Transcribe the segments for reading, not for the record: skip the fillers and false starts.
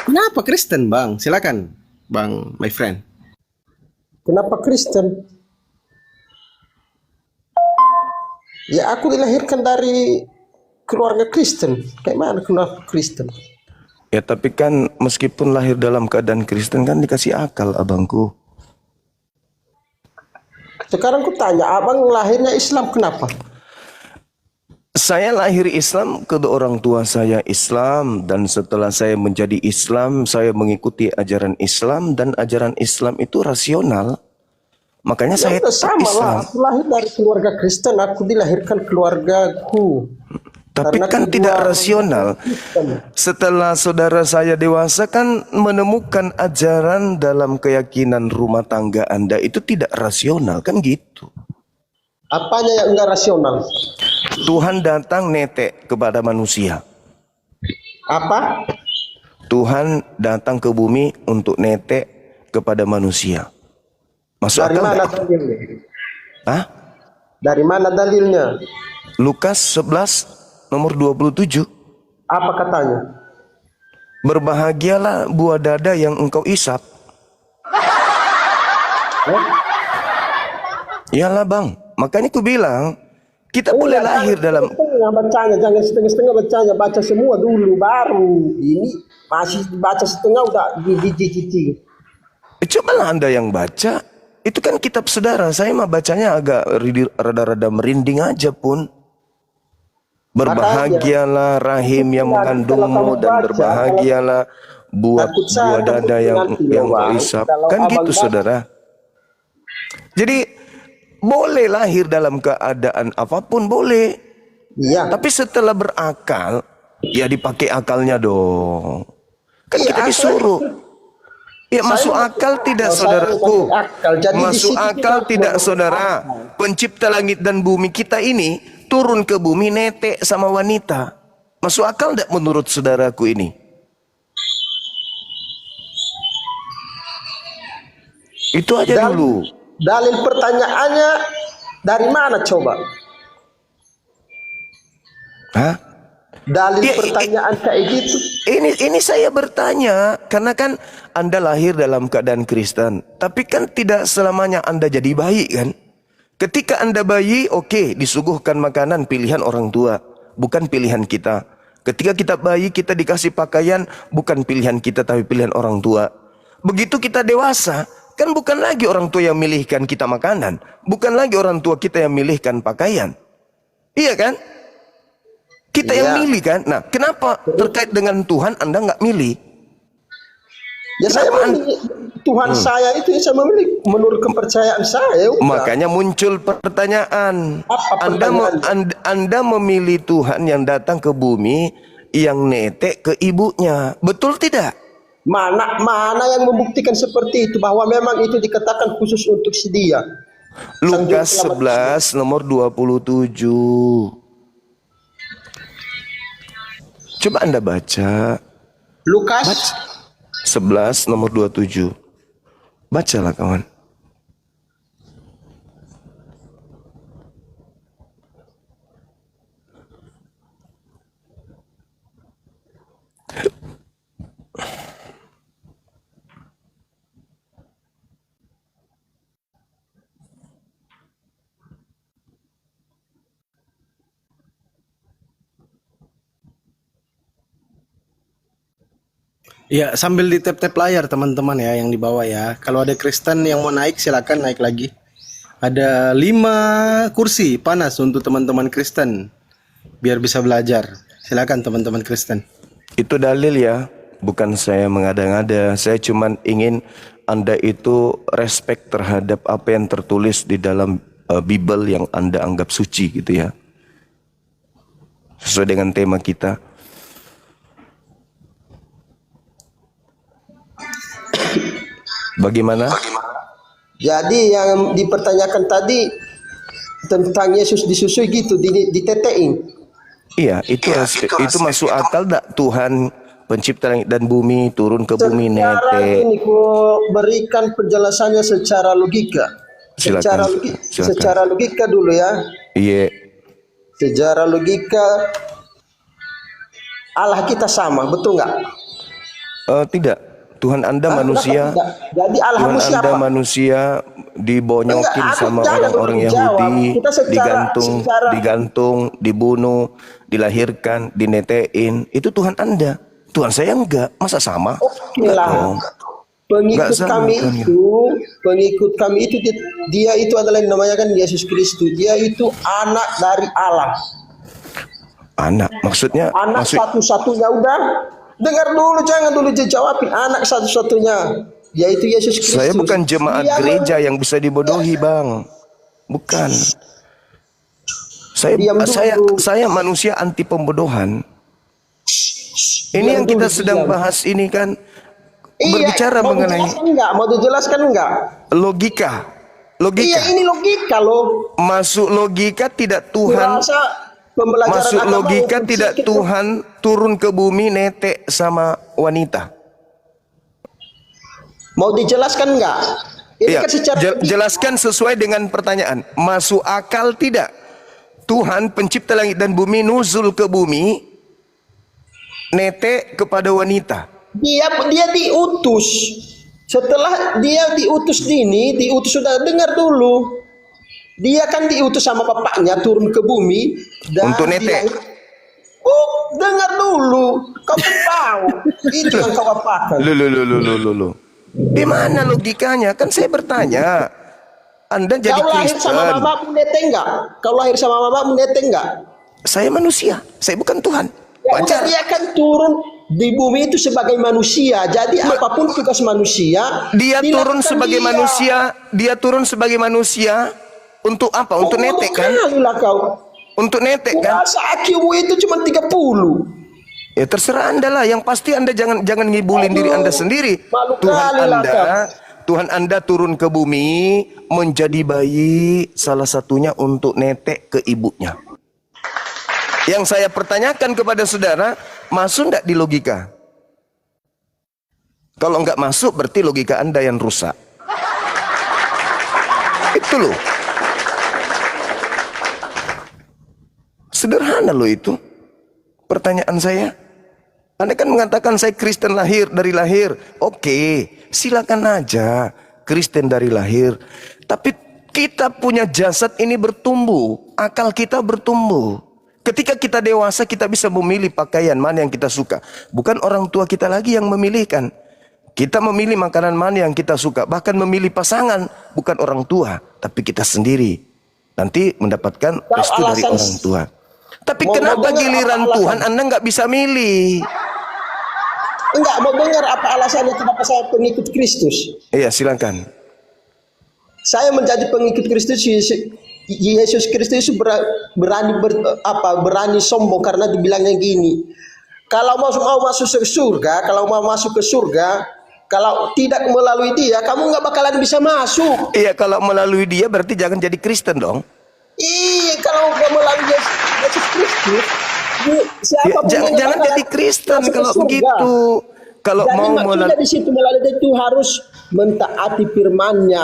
Kenapa Kristen, Bang? Silakan, Bang, my friend. Kenapa Kristen? Ya aku dilahirkan dari keluarga Kristen. Kayak mana kenapa Kristen? Ya tapi kan meskipun lahir dalam keadaan Kristen kan dikasih akal abangku. Sekarang ku tanya, abang lahirnya Islam kenapa? Saya lahir Islam, kedua orang tua saya Islam, dan setelah saya menjadi Islam, saya mengikuti ajaran Islam, dan ajaran Islam itu rasional. Makanya Ya saya udah tetap sama lah. Islam. Aku lahir dari keluarga Kristen. Aku dilahirkan keluargaku. Tapi Karena kan kedua tidak orang rasional. tua Kristen. Setelah saudara saya dewasa kan menemukan ajaran dalam keyakinan rumah tangga Anda itu tidak rasional, kan gitu. Apanya yang enggak rasional? Tuhan datang netek kepada manusia. Apa? Tuhan datang ke bumi untuk netek kepada manusia. Masuk Dari akal mana nggak? dalilnya? Hah? Dari mana dalilnya? Lukas 11 nomor 27. Apa katanya? Berbahagialah buah dada yang engkau isap. Eh? Iyalah bang. Makanya aku bilang kita boleh Enggak, lahir dalam. setengah bacanya, jangan setengah-setengah bacanya, baca semua dulu baru. Ini masih baca setengah udah gigi. Cobalah Anda yang baca. Itu kan kitab saudara. Saya mah bacanya agak rada-rada merinding aja pun. Berbahagialah rahim yang mengandungmu dan berbahagialah buah dada yang kau isap. Kan gitu saudara. Jadi boleh lahir dalam keadaan apapun boleh. Iya. Tapi setelah berakal, ya dipakai akalnya dong. Kan Iya, kita disuruh. Ya masuk akal tidak saudaraku? Masuk akal tidak saudara? Pencipta langit dan bumi kita ini turun ke bumi netek sama wanita. Masuk akal tidak menurut saudaraku ini? Itu aja dulu. Dalil pertanyaannya dari mana coba? Hah? Dalil pertanyaan kayak gitu. Ini saya bertanya karena kan Anda lahir dalam keadaan Kristen, tapi kan tidak selamanya Anda jadi bayi kan? Ketika Anda bayi, oke, disuguhkan makanan pilihan orang tua, bukan pilihan kita. Ketika kita bayi, kita dikasih pakaian, bukan pilihan kita tapi pilihan orang tua. Begitu kita dewasa, kan bukan lagi orang tua yang milihkan kita makanan, bukan lagi orang tua kita yang milihkan pakaian. Iya kan? Kita yang milih kan? Nah, kenapa terkait dengan Tuhan Anda nggak milih? Ya saya memilih Tuhan saya itu saya memilih menurut kepercayaan saya. Makanya muncul pertanyaan. Apa pertanyaan? Anda memilih Tuhan yang datang ke bumi yang netek ke ibunya. Betul tidak? Mana yang membuktikan seperti itu bahwa memang itu dikatakan khusus untuk si dia. Lukas 11 nomor 27. Coba Anda baca. Lukas 11 nomor 27. Bacalah kawan. Ya, sambil di tap-tap layar teman-teman ya yang di bawah ya. Kalau ada Kristen yang mau naik silakan naik lagi. Ada 5 kursi panas untuk teman-teman Kristen biar bisa belajar. Silakan teman-teman Kristen. Itu dalil ya, bukan saya mengada-ngada. Saya cuma ingin Anda itu respect terhadap apa yang tertulis di dalam Bible yang Anda anggap suci gitu ya. Sesuai dengan tema kita. Bagaimana? Jadi yang dipertanyakan tadi tentang Yesus disusui gitu, ditetein. Iya, itu masuk akal tak Tuhan pencipta langit dan bumi turun ke bumi netek? Ini ku berikan penjelasannya secara logika. Silakan. Secara logika dulu ya. Iya. Secara logika Allah kita sama, betul nggak? Tidak. Tuhan Anda Hah, manusia. kenapa tidak? Jadi Allah Tuhan kamu Anda siapa? manusia dibonyokin Enggak, aku sama jangan orang-orang dulu dijawab. Yahudi, Kita secara digantung, dibunuh, dilahirkan, dinetein. Itu Tuhan Anda. Tuhan saya enggak. Masa sama? oke Enggak lah. dong. Pengikut Enggak sama kami kan, ya. itu, pengikut kami itu dia itu adalah yang namanya kan Yesus Kristus. Dia itu anak dari Allah. Anak, maksudnya Anak satu-satunya udah. Dengar dulu, jangan dulu dijawabin. Anak satu-satunya yaitu Yesus Kristus. saya bukan jemaat Dia gereja yang bisa dibodohi, Bang. Bukan. Diam dulu. Saya manusia anti pembodohan. Ini Diam yang kita dulu, sedang diam. bahas ini kan Iya, berbicara mau mengenai dijelaskan enggak? Mau dijelaskan enggak? logika. Iya, ini logika loh. Masuk logika tidak Tuhan. Kurasa pembelajaran Masuk agama logika untuk tidak sedikit Tuhan turun ke bumi netek sama wanita. Mau dijelaskan enggak? Ini Iya, kan secara jelaskan sesuai dengan pertanyaan. Masuk akal tidak? Tuhan pencipta langit dan bumi nuzul ke bumi netek kepada wanita. dia diutus. Setelah dia diutus sudah dengar dulu. Dia kan diutus sama bapaknya turun ke bumi dan Untuk netek. Dengar dulu. Kau kan tahu. Itu yang kau apakan. Loh. Di mana logikanya? Kan saya bertanya. Anda jadi Kau lahir sama Kristen. mamamu netek enggak? Kau lahir sama mamamu netek enggak? Saya manusia. Saya bukan Tuhan. Ya, udah, Wajar. dia kan turun di bumi itu sebagai manusia. Jadi apapun tugas manusia, Dia turun dilakukan sebagai dia. manusia. Dia turun sebagai manusia. Untuk apa? Untuk netek kan? Kalilah kau. Untuk netek kan? Kuasa IQ-mu itu cuma 30. Ya terserah Anda lah. Yang pasti Anda jangan ngibulin diri Anda sendiri. Malu kali lah, Tuhan Anda turun ke bumi menjadi bayi, salah satunya untuk netek ke ibunya. Yang saya pertanyakan kepada saudara, masuk enggak di logika? Kalau enggak masuk berarti logika Anda yang rusak. Itu loh. Sederhana loh itu. Pertanyaan saya. Anda kan mengatakan saya Kristen dari lahir. Oke, silakan aja Kristen dari lahir. Tapi kita punya jasad ini bertumbuh. Akal kita bertumbuh. Ketika kita dewasa kita bisa memilih pakaian mana yang kita suka. Bukan orang tua kita lagi yang memilihkan. Kita memilih makanan mana yang kita suka. Bahkan memilih pasangan. Bukan orang tua. Tapi kita sendiri. Nanti mendapatkan restu dari orang tua. Tapi kenapa giliran Tuhan Anda nggak bisa milih? Enggak, mau dengar apa alasannya kenapa saya pengikut Kristus? Iya, silakan. Saya menjadi pengikut Kristus. Yesus Kristus berani sombong karena dibilangnya gini. Kalau mau masuk ke surga, kalau tidak melalui dia, kamu nggak bakalan bisa masuk. Iya, kalau melalui dia berarti jangan jadi Kristen dong. Iya, kalau nggak melalui Yesus Kristus, Ya, jangan jadi Kristen kalau begitu. Kalau jadi mau maksudnya di situ melalui itu harus mentaati firman-Nya.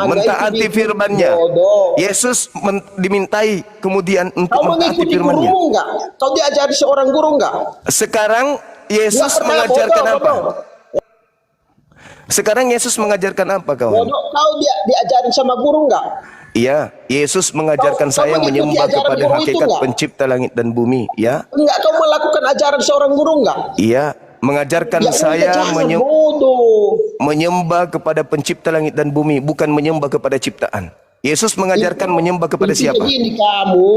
mentaati firman-Nya. Yesus dimintai kemudian untuk Kau mentaati mengikuti firman-Nya. gurumu enggak? Kau diajari seorang guru enggak? Sekarang Yesus Yang pertama, mengajarkan bodoh, apa? bodoh. Sekarang Yesus mengajarkan apa, kawan? Bodoh, kau diajarin sama guru enggak? Iya, Yesus mengajarkan Kau saya mengikuti menyembah ajaran kepada guru itu hakikat enggak? pencipta langit dan bumi, ya. Enggak, kau melakukan ajaran seorang guru enggak? Iya, mengajarkan Ya, saya jangan bodoh. menyembah kepada pencipta langit dan bumi, bukan menyembah kepada ciptaan. Yesus mengajarkan menyembah kepada Intinya siapa? gini, kamu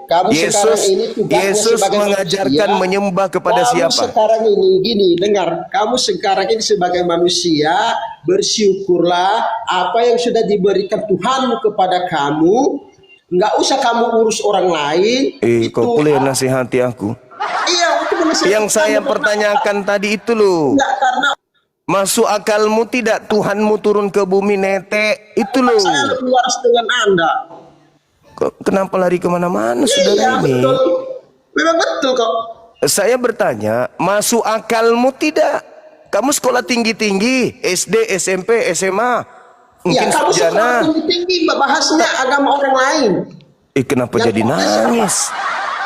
sekarang ini tugasnya Yesus sebagai mengajarkan manusia. menyembah kepada Kamu siapa? sekarang ini gini, dengar. Kamu sekarang ini sebagai manusia bersyukurlah apa yang sudah diberikan Tuhan kepada kamu. Nggak usah kamu urus orang lain. Kau boleh nasihati aku. Iya, itu menasihati Yang saya kamu. pertanyakan tadi itu loh. Enggak, karena Masuk akalmu tidak Tuhanmu turun ke bumi netek? Itu loh. saya lebih waras dengan Anda. Kenapa lari kemana-mana saudara Iya, ini? betul. Memang betul kok. Saya bertanya, masuk akalmu tidak? Kamu sekolah tinggi-tinggi, SD, SMP, SMA, Ya, mungkin kamu sekolah sarjana. tinggi-tinggi bahasnya agama orang lain. Kenapa Yang jadi protes nangis?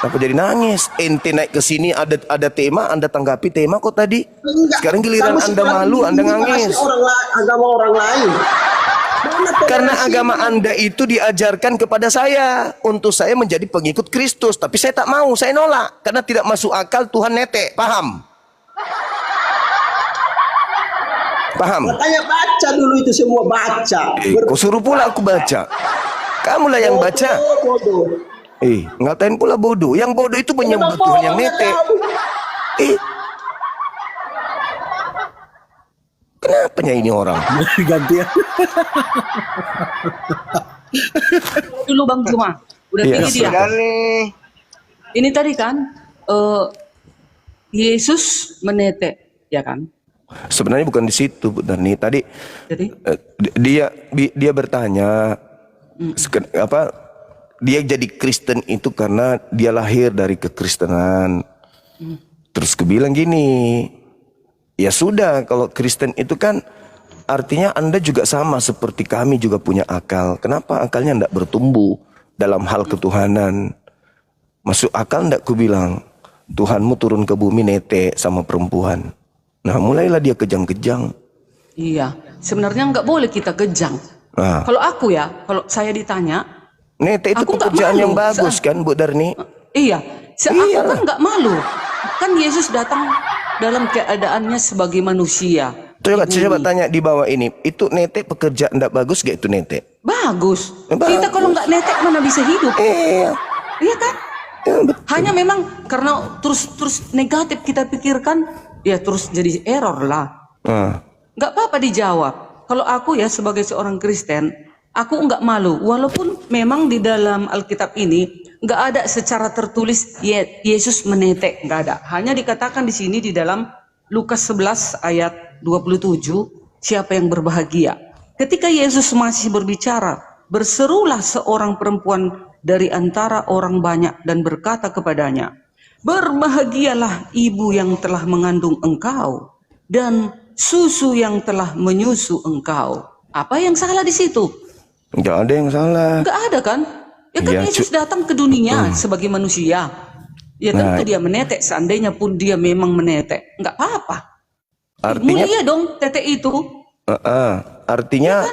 Apa jadi nangis? Ente naik ke sini ada tema, Anda tanggapi tema kok tadi. Enggak. Sekarang giliran Kamu Anda sekarang malu, Anda nangis. Agama orang lain. Karena agama Anda itu diajarkan kepada saya untuk saya menjadi pengikut Kristus, tapi saya tak mau, saya nolak karena tidak masuk akal Tuhan netek. Paham? Paham? Makanya baca dulu itu semua, baca. Kau suruh pula aku baca. Kamulah yang baca. Bodoh. Ngatain pula bodoh. Yang bodoh itu menyembah Tuhan yang netek. Kenapanya ini orang? Gantian. Dulu Bang Cuma, udah Iya, tinggi dia. Ini tadi kan Yesus menetek, ya kan? Sebenarnya bukan di situ, Bu Darni. Tadi Jadi dia bertanya dia jadi Kristen itu karena dia lahir dari kekristenan. Terus kebilang gini, ya sudah, kalau Kristen itu kan artinya Anda juga sama seperti kami juga punya akal. Kenapa akalnya tidak bertumbuh dalam hal ketuhanan? Masuk akal tidak? Ku bilang, Tuhanmu turun ke bumi netek sama perempuan. Nah, mulailah dia kejang-kejang. iya, sebenarnya nggak boleh kita kejang. Nah, Kalau aku ya, kalau saya ditanya, netek itu aku nggak pekerjaan malu. yang bagus kan, Bu Darni? iya, aku Iyalah. kan nggak malu. Kan Yesus datang dalam keadaannya sebagai manusia. Coba tanya di bawah ini, itu netek pekerjaan tidak bagus gak itu netek? Bagus. Bagus. Kita kalau nggak netek mana bisa hidup? Iya kan? Ya, betul. Hanya memang karena terus negatif kita pikirkan, ya terus jadi error lah. Nah, Nggak apa-apa dijawab. Kalau aku ya sebagai seorang Kristen, aku nggak malu. Walaupun memang di dalam Alkitab ini nggak ada secara tertulis Yesus menetek, nggak ada. Hanya dikatakan di sini di dalam Lukas 11 ayat 27, siapa yang berbahagia? Ketika Yesus masih berbicara, berserulah seorang perempuan dari antara orang banyak dan berkata kepadanya, berbahagialah ibu yang telah mengandung engkau dan susu yang telah menyusu engkau. Apa yang salah di situ? nggak ada yang salah. Enggak ada kan? Ya kan Iya, Yesus datang ke dunia sebagai manusia. Ya tentu dia menetek, seandainya pun dia memang menetek. Enggak apa-apa. Artinya, Mulia dong tetek itu. artinya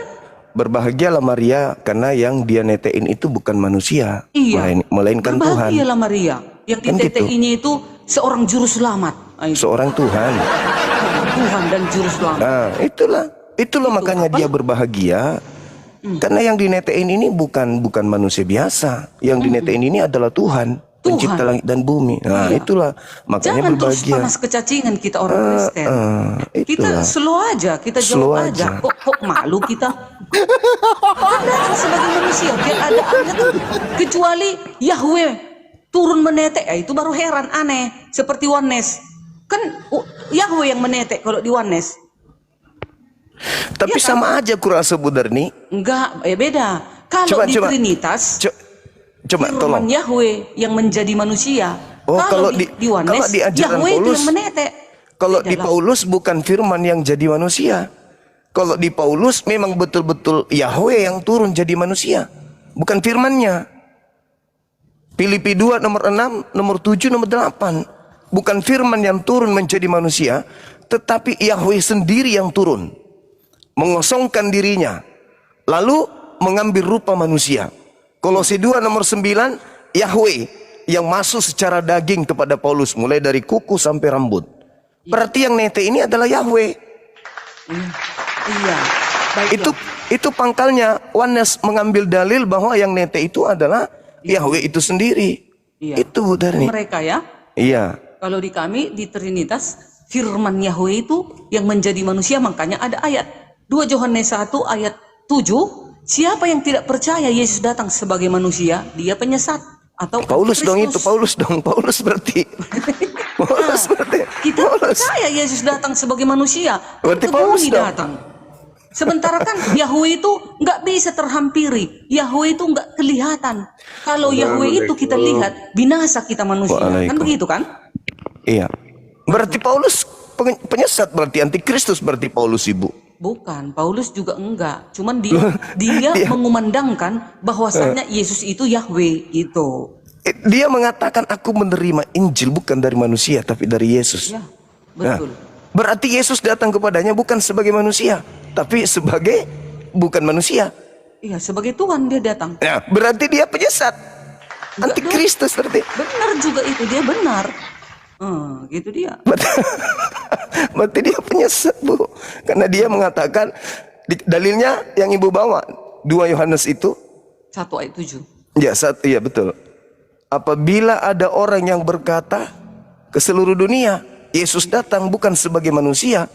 berbahagialah Maria karena yang dia netein itu bukan manusia, Iya. melainkan Tuhan, Berbahagialah Maria. Yang Kan ditetekinya itu seorang juru selamat. Nah, itu. seorang Tuhan. Tuhan dan juru selamat. Nah, itulah makanya dia berbahagia. Karena yang dinetein ini bukan manusia biasa. Yang dinetein ini adalah Tuhan, pencipta langit dan bumi. Nah, Iya. itulah makanya Jangan terus berbahagia. panas kecacingan kita orang Kristen. Kita Itulah. slow aja, kita Slow jawab aja. aja. Kok malu kita? Kan datang sebagai manusia, keadaannya tuh. Kecuali Yahweh turun menetek, ya itu baru heran, aneh. Seperti oneness. Kan Yahweh yang menetek kalau di oneness. Tapi Iya kan? sama aja kurasa Bu Darni. Enggak, beda. Kalau di Trinitas, Coba tolong. firman Yahweh yang menjadi manusia. Oh, kalau di kalau oneness, di ajaran Yahweh itu Paulus, yang menetek. kalau Beda di lah. Paulus bukan firman yang jadi manusia. Kalau di Paulus memang betul-betul Yahweh yang turun jadi manusia, bukan firmannya. Filipi 2 nomor 6, nomor 7, nomor 8. Bukan firman yang turun menjadi manusia, tetapi Yahweh sendiri yang turun. Mengosongkan dirinya, lalu mengambil rupa manusia. Kolose 2 nomor 9, Yahweh yang masuk secara daging kepada Paulus, mulai dari kuku sampai rambut. Berarti yang nete ini adalah Yahweh. Iya. Baiklah. Itu pangkalnya. Oneness mengambil dalil bahwa yang nete itu adalah Yahweh itu sendiri. Iya. Itu Bu Darni. Mereka ya. Iya. Kalau di kami di Trinitas, firman Yahweh itu yang menjadi manusia, makanya ada ayat 2 Yohanes 1 ayat 7, siapa yang tidak percaya Yesus datang sebagai manusia, dia penyesat atau Paulus dong itu, antikristus. Paulus berarti. Paulus berarti. Kita Paulus. percaya Yesus datang sebagai manusia, Berarti ke Paulus bumi dong. datang. Sementara kan Yahweh itu nggak bisa terhampiri, Yahweh itu nggak kelihatan. Kalau Yahweh itu kita lihat, binasa kita manusia, kan Waalaikumsalam. begitu kan? Iya. Berarti Paulus penyesat, berarti antikristus, berarti Paulus ibu. Bukan, Paulus juga enggak. Cuman dia mengumandangkan bahwasannya Yesus itu Yahweh gitu. Dia mengatakan aku menerima Injil bukan dari manusia tapi dari Yesus. Ya, Nah, betul. berarti Yesus datang kepadanya bukan sebagai manusia, tapi sebagai bukan manusia. Iya, sebagai Tuhan dia datang. Nah, berarti dia penyesat. Enggak Antikristus berarti. Benar juga itu, dia benar. Gitu dia. Berarti dia penyesat, Bu. Karena dia mengatakan dalilnya yang Ibu bawa 2 Yohanes itu 1 ayat 7. ya, iya betul. Apabila ada orang yang berkata ke seluruh dunia Yesus datang bukan sebagai manusia,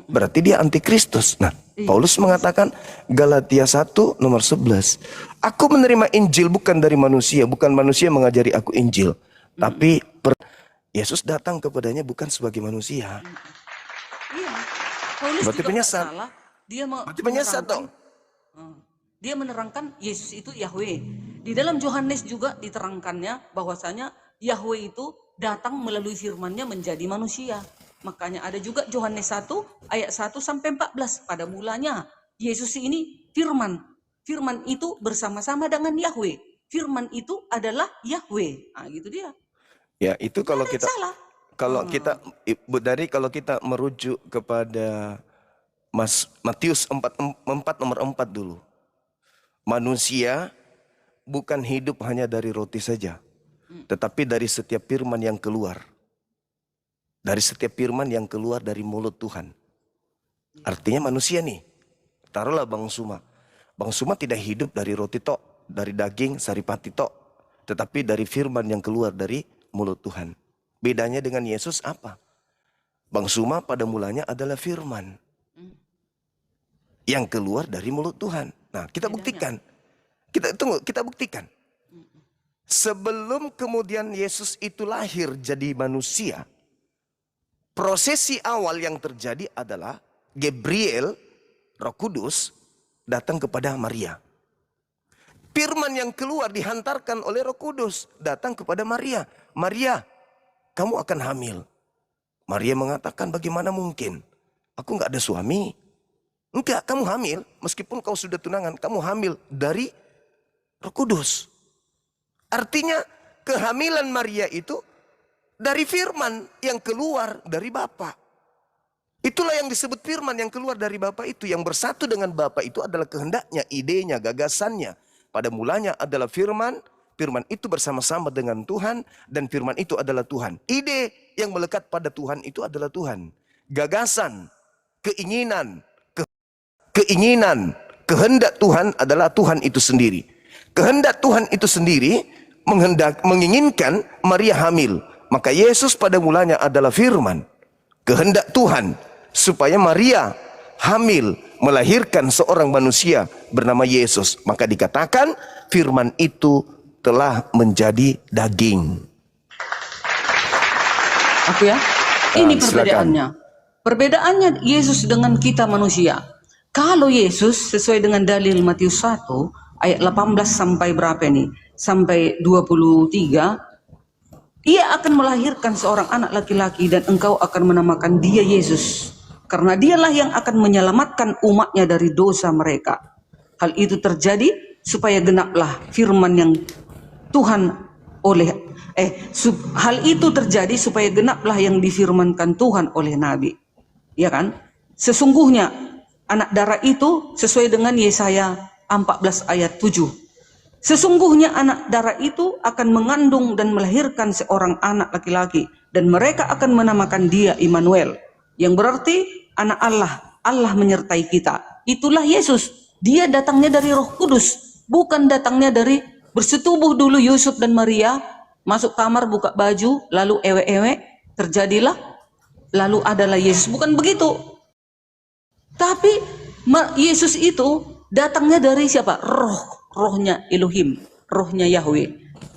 berarti dia antikristus. Nah, Paulus mengatakan Galatia 1 nomor 11, aku menerima Injil bukan dari manusia, bukan manusia mengajari aku Injil, tapi Yesus datang kepadanya bukan sebagai manusia. Iya. Paulus Berarti juga nggak penyesat. salah. Berarti penyesat dong. Dia menerangkan Yesus itu Yahweh. Di dalam Yohanes juga diterangkannya bahwasanya Yahweh itu datang melalui firman-Nya menjadi manusia. Makanya ada juga Yohanes 1 ayat 1 sampai 14. Pada mulanya Yesus ini firman. Firman itu bersama-sama dengan Yahweh. Firman itu adalah Yahweh. Nah, gitu dia. Ya, itu kalau kita Salah. kalau kita merujuk kepada Matius 4 nomor 4 dulu. Manusia bukan hidup hanya dari roti saja, tetapi dari setiap firman yang keluar. Dari setiap firman yang keluar dari mulut Tuhan. Artinya manusia nih, taruhlah Bang Suma. Bang Suma tidak hidup dari roti tok, dari daging saripati tok, tetapi dari firman yang keluar dari mulut Tuhan. Bedanya dengan Yesus apa? Bang Suma pada mulanya adalah firman yang keluar dari mulut Tuhan. Nah, kita buktikan. Kita buktikan. Sebelum kemudian Yesus itu lahir jadi manusia, prosesi awal yang terjadi adalah Gabriel, Roh Kudus, datang kepada Maria. Firman yang keluar dihantarkan oleh Roh Kudus, datang kepada Maria. Maria, kamu akan hamil. Maria mengatakan, bagaimana mungkin? Aku nggak ada suami. Enggak, kamu hamil. Meskipun kau sudah tunangan, kamu hamil dari Roh Kudus. Artinya kehamilan Maria itu dari firman yang keluar dari Bapa. Itulah yang disebut firman yang keluar dari Bapa itu. Yang bersatu dengan Bapa itu adalah kehendaknya, idenya, gagasannya. Pada mulanya adalah firman. Firman itu bersama-sama dengan Tuhan. Dan firman itu adalah Tuhan. Ide yang melekat pada Tuhan itu adalah Tuhan. Gagasan, keinginan, kehendak Tuhan adalah Tuhan itu sendiri. Kehendak Tuhan itu sendiri menginginkan Maria hamil. Maka Yesus pada mulanya adalah firman. Kehendak Tuhan supaya Maria hamil, melahirkan seorang manusia bernama Yesus. Maka dikatakan firman itu telah menjadi daging. Aku ya. Ini Silakan. perbedaannya. Perbedaannya Yesus dengan kita manusia. Kalau Yesus sesuai dengan dalil Matius 1 ayat 18 sampai berapa ini? Sampai 23. Ia akan melahirkan seorang anak laki-laki dan engkau akan menamakan dia Yesus. Karena dialah yang akan menyelamatkan umatnya dari dosa mereka. Hal itu terjadi supaya genaplah firman yang hal itu terjadi supaya genaplah yang difirmankan Tuhan oleh Nabi. Ya kan? Sesungguhnya anak darah itu sesuai dengan Yesaya 14 ayat 7. Sesungguhnya anak darah itu akan mengandung dan melahirkan seorang anak laki-laki. Dan mereka akan menamakan dia Immanuel. Yang berarti anak Allah. Allah menyertai kita. Itulah Yesus. Dia datangnya dari Roh Kudus. Bukan datangnya dari bersetubuh dulu Yusuf dan Maria. Masuk kamar buka baju. Lalu ewe-ewe. Terjadilah. Lalu adalah Yesus. Bukan begitu. Tapi Yesus itu datangnya dari siapa? Rohnya Elohim, rohnya Yahweh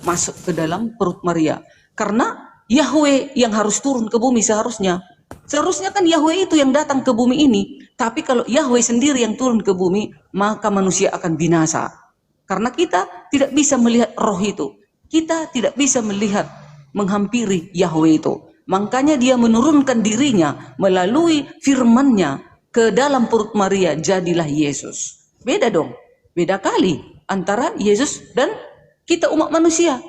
masuk ke dalam perut Maria. Karena Yahweh yang harus turun ke bumi seharusnya. Seharusnya kan Yahweh itu yang datang ke bumi ini. Tapi kalau Yahweh sendiri yang turun ke bumi, maka manusia akan binasa. Karena kita tidak bisa melihat roh itu. Kita tidak bisa melihat menghampiri Yahweh itu. Makanya dia menurunkan dirinya melalui firman-Nya ke dalam perut Maria, jadilah Yesus. Beda dong. Beda kali antara Yesus dan Kita umat manusia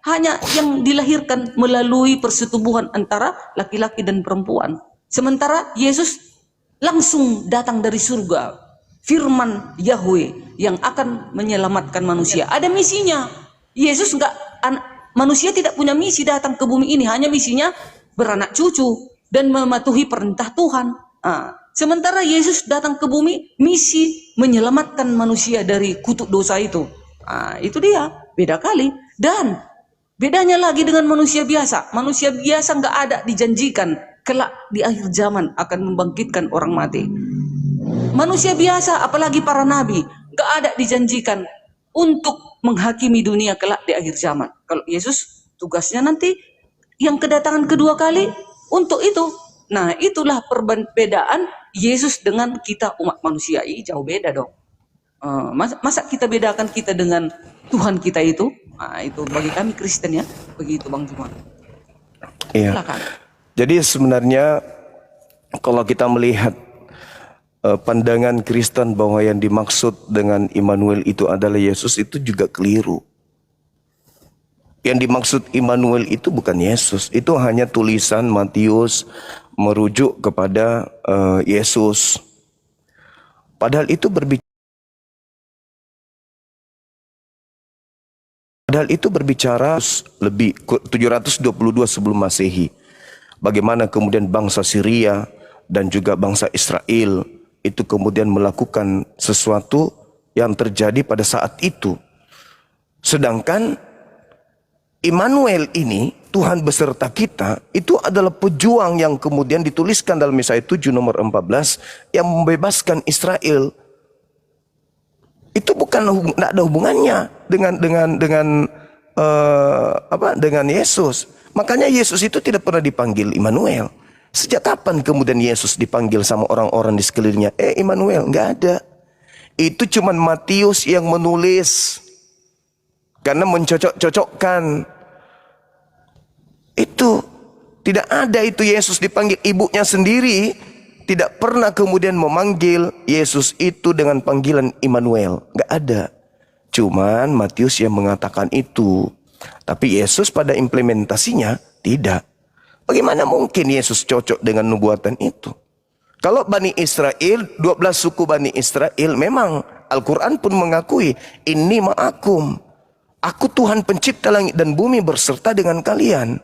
hanya yang dilahirkan melalui persetubuhan antara laki-laki dan perempuan. Sementara Yesus langsung datang dari surga, firman Yahweh yang akan menyelamatkan manusia. Ada misinya. Yesus manusia tidak punya misi datang ke bumi ini, hanya misinya beranak cucu dan mematuhi perintah Tuhan. Sementara Yesus datang ke bumi, misi menyelamatkan manusia dari kutuk dosa itu. Itu dia, beda kali. Dan bedanya lagi dengan manusia biasa. Manusia biasa nggak ada dijanjikan kelak di akhir zaman akan membangkitkan orang mati. Manusia biasa, apalagi para nabi, nggak ada dijanjikan untuk menghakimi dunia kelak di akhir zaman. Kalau Yesus tugasnya nanti yang kedatangan kedua kali untuk itu. Nah, itulah perbedaan Yesus dengan kita umat manusia. Jauh beda dong. Masa kita bedakan kita dengan Tuhan kita itu? Itu bagi kami Kristen ya, begitu Bang Juma. Iya. Silakan. Jadi sebenarnya kalau kita melihat pandangan Kristen bahwa yang dimaksud dengan Immanuel itu adalah Yesus, itu juga keliru. Yang dimaksud Immanuel itu bukan Yesus, itu hanya tulisan Matius merujuk kepada Yesus. Padahal itu berbicara lebih 722 sebelum Masehi. Bagaimana kemudian bangsa Syria dan juga bangsa Israel itu kemudian melakukan sesuatu yang terjadi pada saat itu. Sedangkan Immanuel ini, Tuhan beserta kita, itu adalah pejuang yang kemudian dituliskan dalam Yesaya 7 nomor 14 yang membebaskan Israel. Itu bukan, tidak ada hubungannya dengan Yesus. Makanya Yesus itu tidak pernah dipanggil Immanuel. Sejak kapan kemudian Yesus dipanggil sama orang-orang di sekelilingnya? Immanuel, nggak ada. Itu cuman Matius yang menulis karena mencocok-cocokkan. Itu tidak ada itu Yesus dipanggil. Ibunya sendiri tidak pernah kemudian memanggil Yesus itu dengan panggilan Immanuel. Nggak ada. Cuman Matius yang mengatakan itu. Tapi Yesus pada implementasinya tidak. Bagaimana mungkin Yesus cocok dengan nubuatan itu? Kalau Bani Israel, 12 suku Bani Israel, memang Al-Quran pun mengakui, Inni ma'akum. Aku Tuhan pencipta langit dan bumi berserta dengan kalian.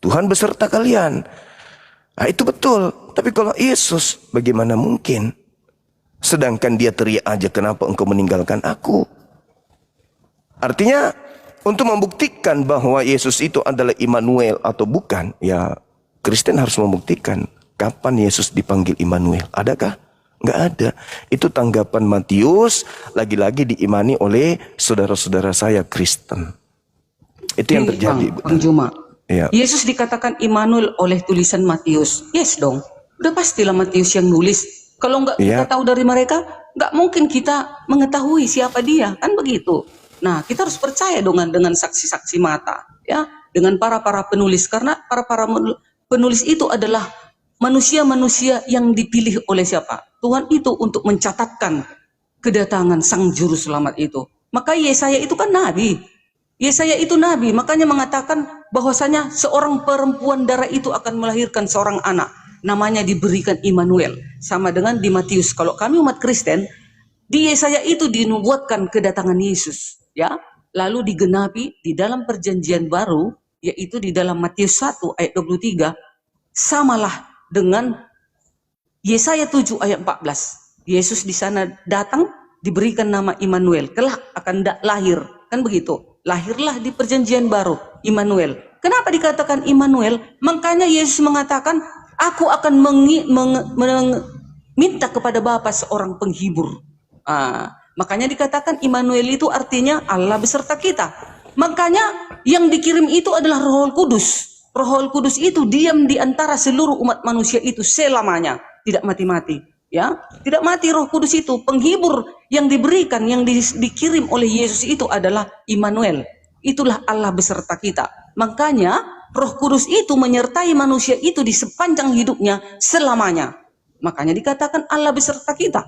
Tuhan beserta kalian. Nah, itu betul. Tapi kalau Yesus, bagaimana mungkin? Sedangkan dia teriak aja, kenapa engkau meninggalkan aku? Artinya, untuk membuktikan bahwa Yesus itu adalah Immanuel atau bukan, ya Kristen harus membuktikan kapan Yesus dipanggil Immanuel. Adakah? Nggak ada. Itu tanggapan Matius, lagi-lagi diimani oleh saudara-saudara saya Kristen. Itu yang terjadi. Bang Juma, ya. Yesus dikatakan Immanuel oleh tulisan Matius. Yes dong, udah pastilah Matius yang nulis. Kalau nggak kita tahu dari mereka, nggak mungkin kita mengetahui siapa dia, kan begitu. Nah, kita harus percaya dengan saksi-saksi mata, ya, dengan para penulis, karena para penulis itu adalah manusia-manusia yang dipilih oleh siapa? Tuhan itu untuk mencatatkan kedatangan Sang Juru Selamat itu. Maka Yesaya itu kan nabi. Yesaya itu nabi, makanya mengatakan bahwasanya seorang perempuan darah itu akan melahirkan seorang anak, namanya diberikan Immanuel. Sama dengan di Matius. Kalau kami umat Kristen, di Yesaya itu dinubuatkan kedatangan Yesus. Ya, lalu digenapi di dalam perjanjian baru, yaitu di dalam Matius 1 ayat 23, samalah dengan Yesaya 7 ayat 14. Yesus di sana datang, diberikan nama Immanuel, kelak akan lahir, kan begitu. Lahirlah di perjanjian baru, Immanuel. Kenapa dikatakan Immanuel? Makanya Yesus mengatakan, aku akan minta kepada Bapa seorang penghibur. Makanya dikatakan Immanuel itu artinya Allah beserta kita. Makanya yang dikirim itu adalah Roh Kudus. Roh Kudus itu diam di antara seluruh umat manusia itu selamanya, tidak mati-mati. Ya, tidak mati. Roh Kudus itu penghibur yang diberikan, yang dikirim oleh Yesus itu adalah Immanuel. Itulah Allah beserta kita. Makanya Roh Kudus itu menyertai manusia itu di sepanjang hidupnya selamanya. Makanya dikatakan Allah beserta kita.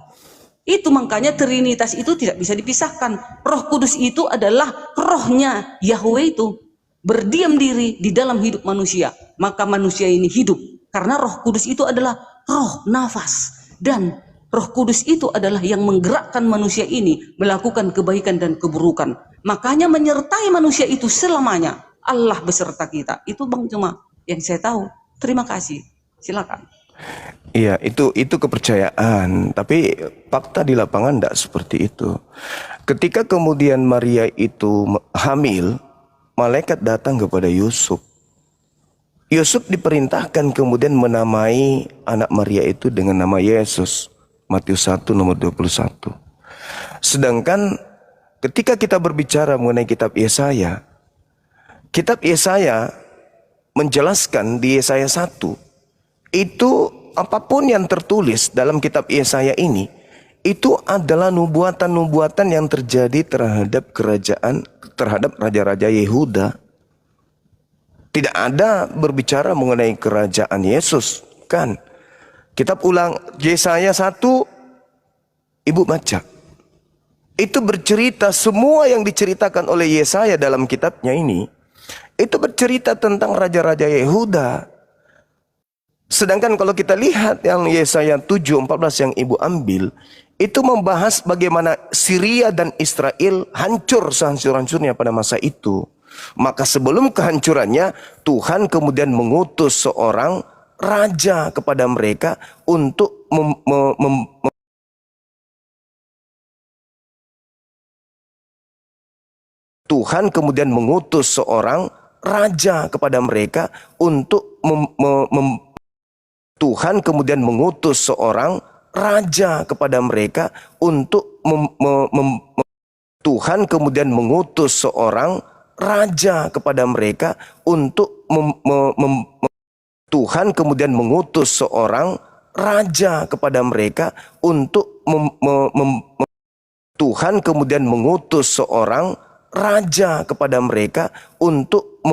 Itu makanya Trinitas itu tidak bisa dipisahkan. Roh Kudus itu adalah rohnya Yahweh itu. Berdiam diri di dalam hidup manusia. Maka manusia ini hidup. Karena Roh Kudus itu adalah roh, nafas. Dan Roh Kudus itu adalah yang menggerakkan manusia ini melakukan kebaikan dan keburukan. Makanya menyertai manusia itu selamanya. Allah beserta kita. Itu Bang cuma yang saya tahu. Terima kasih. Silakan. Iya, itu kepercayaan, tapi fakta di lapangan tidak seperti itu. Ketika kemudian Maria itu hamil, malaikat datang kepada Yusuf. Yusuf diperintahkan kemudian menamai anak Maria itu dengan nama Yesus. Matius 1 nomor 21. Sedangkan ketika kita berbicara mengenai kitab Yesaya menjelaskan di Yesaya 1, itu apapun yang tertulis dalam kitab Yesaya ini, itu adalah nubuatan-nubuatan yang terjadi terhadap raja-raja Yehuda. Tidak ada berbicara mengenai kerajaan Yesus, kan? Kitab Ulang Yesaya 1, Ibu baca. Itu bercerita semua yang diceritakan oleh Yesaya dalam kitabnya ini, itu bercerita tentang raja-raja Yehuda. Sedangkan kalau kita lihat yang Yesaya 7:14 yang Ibu ambil, itu membahas bagaimana Syria dan Israel hancur sehancur-hancurnya pada masa itu. Maka sebelum kehancurannya, Tuhan kemudian mengutus seorang raja kepada mereka untuk Tuhan kemudian mengutus seorang raja kepada mereka untuk Tuhan kemudian mengutus seorang raja kepada mereka untuk Tuhan kemudian mengutus seorang raja kepada mereka untuk Tuhan kemudian mengutus seorang raja kepada mereka untuk Tuhan kemudian mengutus seorang raja kepada mereka untuk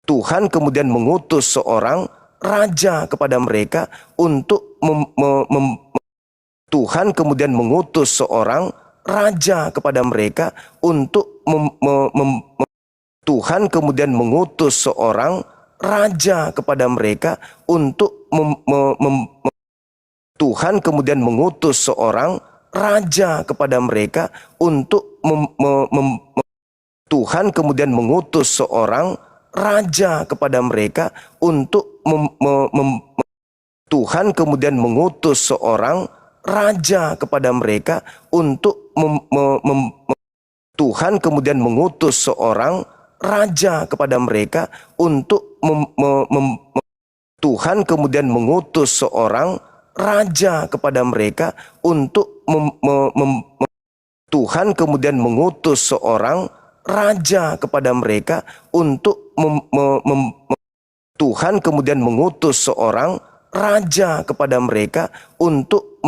Tuhan kemudian mengutus seorang raja kepada mereka untuk Tuhan kemudian mengutus seorang raja kepada mereka untuk Tuhan kemudian mengutus seorang raja kepada mereka untuk Tuhan kemudian mengutus seorang raja kepada mereka untuk Tuhan kemudian mengutus seorang raja kepada mereka untuk Tuhan kemudian mengutus seorang raja kepada mereka untuk Tuhan kemudian mengutus seorang raja kepada mereka untuk Tuhan kemudian mengutus seorang raja kepada mereka untuk Tuhan kemudian mengutus seorang raja kepada mereka untuk Tuhan kemudian mengutus seorang raja kepada mereka untuk